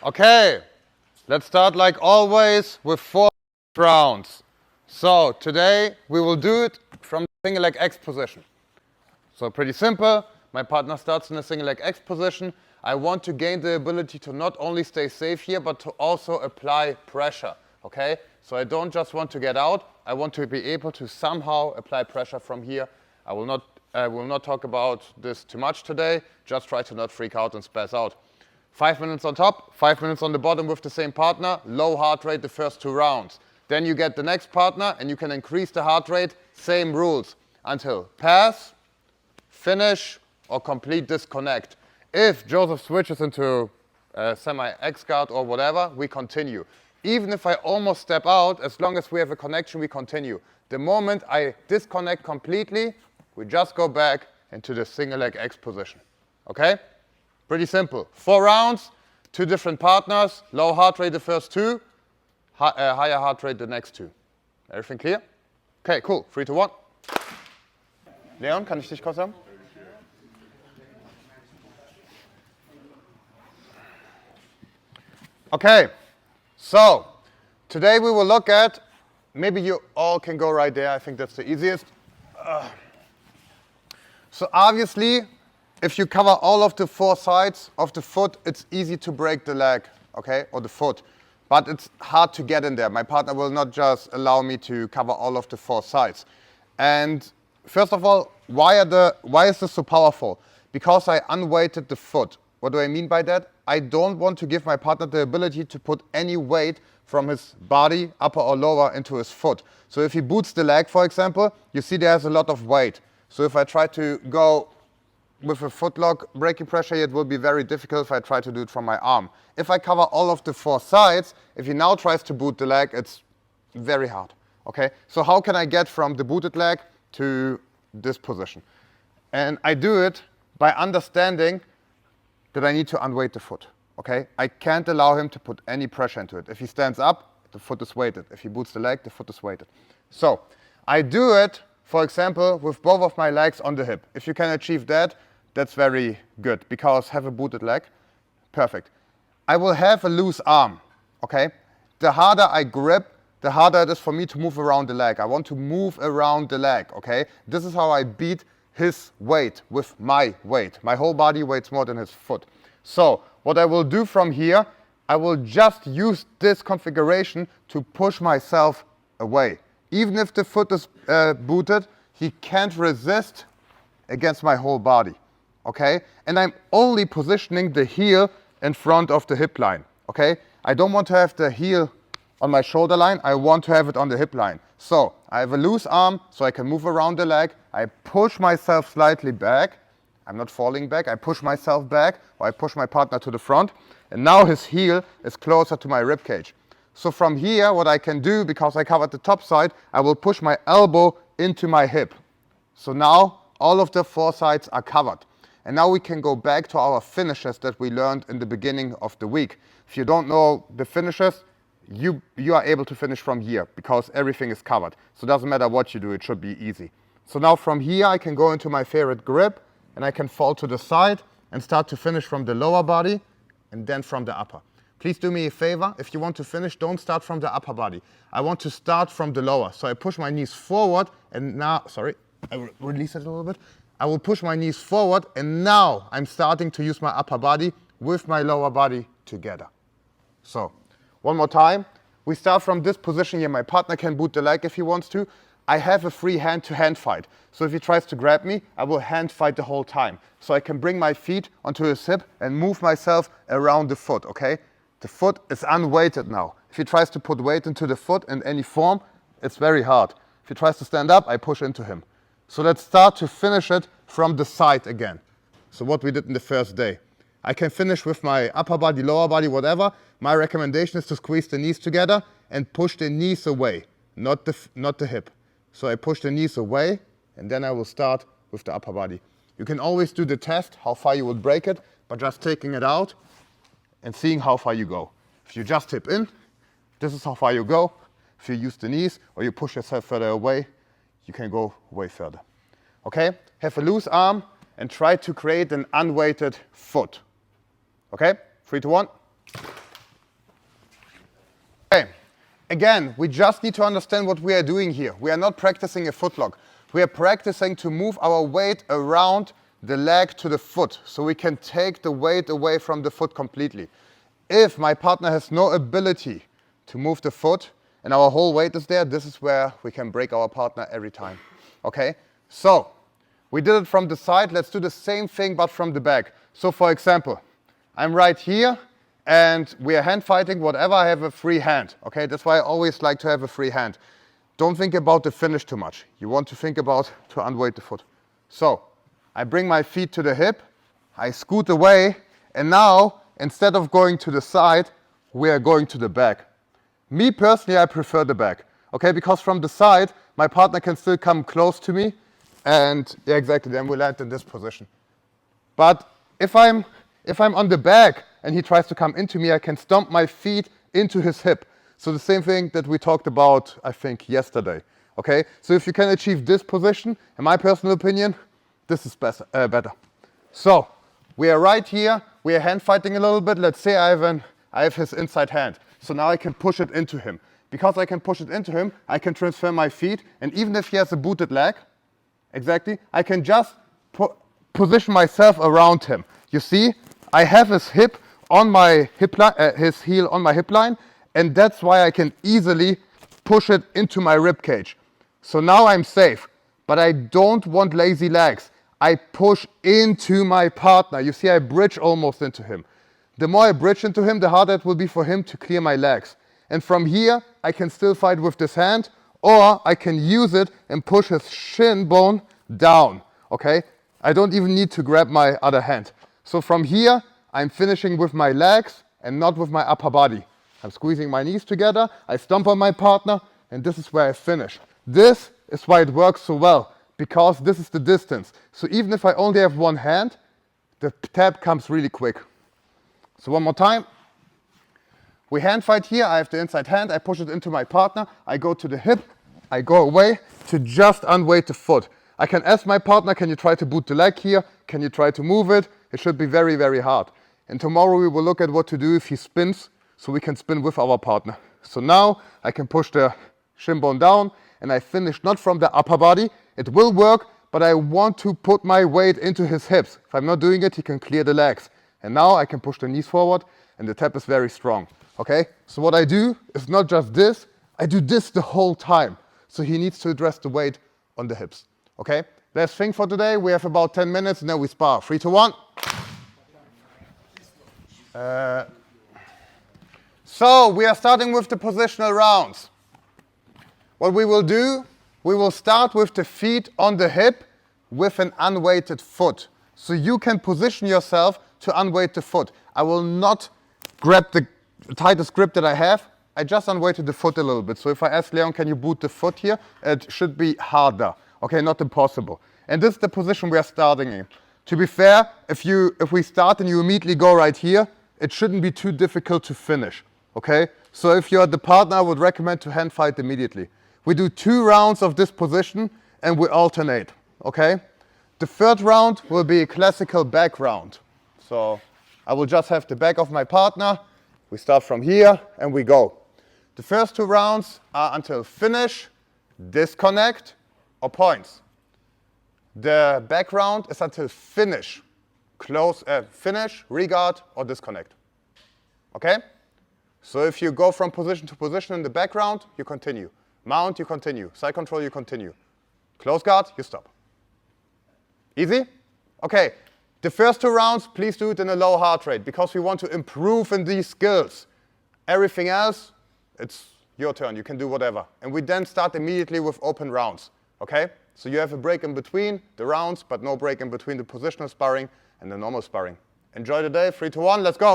Okay, let's start like always with 4 rounds. So today we will do it from the single leg X position. So pretty simple. My partner starts in a single leg X position. I want to gain the ability to not only stay safe here, but to also apply pressure. Okay? So I don't just want to get out. I want to be able to somehow apply pressure from here. I will not talk about this too much today. Just try to not freak out and spaz out. 5 minutes on top, 5 minutes on the bottom with the same partner. Low heart rate the first 2 rounds. Then you get the next partner and you can increase the heart rate. Same rules until pass, finish, or complete disconnect. If Joseph switches into semi-X guard or whatever, we continue. Even if I almost step out, as long as we have a connection, we continue. The moment I disconnect completely, we just go back into the single leg X position. Okay? Pretty simple. 4 rounds, 2 different partners, low heart rate the first 2, higher heart rate the next 2. Everything clear? Okay, cool. 3, 2, 1. Leon, kann ich dich kurz haben? Okay, so today we will look at, maybe you all can go right there, I think that's the easiest. So obviously, if you cover all of the 4 sides of the foot, it's easy to break the leg, okay, or the foot. But it's hard to get in there. My partner will not just allow me to cover all of the 4 sides. And first of all, why is this so powerful? Because I unweighted the foot. What do I mean by that? I don't want to give my partner the ability to put any weight from his body, upper or lower, into his foot. So if he boots the leg, for example, you see there's a lot of weight. So if I try to go with a footlock breaking pressure, it will be very difficult if I try to do it from my arm. If I cover all of the 4 sides, if he now tries to boot the leg, it's very hard. Okay? So how can I get from the booted leg to this position? And I do it by understanding that I need to unweight the foot. Okay? I can't allow him to put any pressure into it. If he stands up, the foot is weighted. If he boots the leg, the foot is weighted. So I do it, for example, with both of my legs on the hip. If you can achieve that, that's very good, because have a booted leg, perfect. I will have a loose arm, okay? The harder I grip, the harder it is for me to move around the leg. I want to move around the leg, okay? This is how I beat his weight with my weight. My whole body weighs more than his foot. So what I will do from here, I will just use this configuration to push myself away. Even if the foot is booted, he can't resist against my whole body, okay? And I'm only positioning the heel in front of the hip line, okay? I don't want to have the heel on my shoulder line. I want to have it on the hip line. So I have a loose arm, so I can move around the leg. I push myself slightly back. I'm not falling back. I push myself back, or I push my partner to the front. And now his heel is closer to my rib cage. So from here, what I can do, because I covered the top side, I will push my elbow into my hip. So now all of the 4 sides are covered. And now we can go back to our finishes that we learned in the beginning of the week. If you don't know the finishes, you are able to finish from here because everything is covered. So it doesn't matter what you do, it should be easy. So now from here I can go into my favorite grip and I can fall to the side and start to finish from the lower body and then from the upper. Please do me a favor, if you want to finish, don't start from the upper body. I want to start from the lower. So I push my knees forward and now, sorry, I will release it a little bit. I will push my knees forward and now I'm starting to use my upper body with my lower body together. So, one more time. We start from this position here. My partner can boot the leg if he wants to. I have a free hand-to-hand fight. So if he tries to grab me, I will hand fight the whole time. So I can bring my feet onto his hip and move myself around the foot, okay? The foot is unweighted now. If he tries to put weight into the foot in any form, it's very hard. If he tries to stand up, I push into him. So let's start to finish it from the side again. So what we did in the first day. I can finish with my upper body, lower body, whatever. My recommendation is to squeeze the knees together and push the knees away, not the hip. So I push the knees away and then I will start with the upper body. You can always do the test, how far you would break it, but just taking it out and seeing how far you go. If you just hip in, this is how far you go. If you use the knees or you push yourself further away, you can go way further. Okay? Have a loose arm and try to create an unweighted foot. Okay? 3, 2, 1. again, we just need to understand what we are doing here. We are not practicing a footlock. We are practicing to move our weight around the leg to the foot, so we can take the weight away from the foot completely. If my partner has no ability to move the foot and our whole weight is there, this is where we can break our partner every time. Okay? So, we did it from the side. Let's do the same thing but from the back. So for example, I'm right here and we are hand fighting, whatever, I have a free hand. Okay? That's why I always like to have a free hand. Don't think about the finish too much. You want to think about to unweight the foot. So, I bring my feet to the hip, I scoot away, and now, instead of going to the side, we are going to the back. Me personally, I prefer the back, okay? Because from the side, my partner can still come close to me, and yeah, exactly, then we land in this position. But if I'm on the back and he tries to come into me, I can stomp my feet into his hip. So the same thing that we talked about, I think, yesterday, okay? So if you can achieve this position, in my personal opinion, this is better. So, we are right here, we are hand fighting a little bit. Let's say I have his inside hand. So now I can push it into him. Because I can push it into him, I can transfer my feet, and even if he has a booted leg, exactly, I can just position myself around him. You see, I have his hip on my hip line, his heel on my hip line, and that's why I can easily push it into my rib cage. So now I'm safe, but I don't want lazy legs. I push into my partner. You see, I bridge almost into him. The more I bridge into him, the harder it will be for him to clear my legs. And from here, I can still fight with this hand, or I can use it and push his shin bone down, okay? I don't even need to grab my other hand. So from here, I'm finishing with my legs and not with my upper body. I'm squeezing my knees together, I stomp on my partner, and this is where I finish. This is why it works so well, because this is the distance. So even if I only have one hand, the tap comes really quick. So one more time. We hand fight here, I have the inside hand, I push it into my partner, I go to the hip, I go away to just unweight the foot. I can ask my partner, can you try to boot the leg here? Can you try to move it? It should be very, very hard. And tomorrow we will look at what to do if he spins, so we can spin with our partner. So now I can push the shin bone down, and I finish not from the upper body. It will work, but I want to put my weight into his hips. If I'm not doing it, he can clear the legs. And now I can push the knees forward, and the tap is very strong. Okay? So what I do is not just this, I do this the whole time. So he needs to address the weight on the hips. Okay? Last thing for today, we have about 10 minutes, and then we spar. 3, 2, 1. So we are starting with the positional rounds. What we will do, we will start with the feet on the hip with an unweighted foot. So you can position yourself to unweight the foot. I will not grab the tightest grip that I have. I just unweighted the foot a little bit. So if I ask Leon, can you boot the foot here? It should be harder. Okay, not impossible. And this is the position we are starting in. To be fair, if we start and you immediately go right here, it shouldn't be too difficult to finish. Okay? So if you're the partner, I would recommend to hand fight immediately. We do 2 rounds of this position and we alternate. Okay? The third round will be a classical back round. So I will just have the back of my partner. We start from here and we go. The first 2 rounds are until finish, disconnect, or points. The back round is until finish, finish, regard, or disconnect. Okay? So if you go from position to position in the back round, you continue. Mount, you continue. Side control, you continue. Close guard, you stop. Easy? Okay. The first 2 rounds, please do it in a low heart rate because we want to improve in these skills. Everything else, it's your turn. You can do whatever. And we then start immediately with open rounds. Okay? So you have a break in between the rounds, but no break in between the positional sparring and the normal sparring. Enjoy the day. 3, 2, 1, let's go.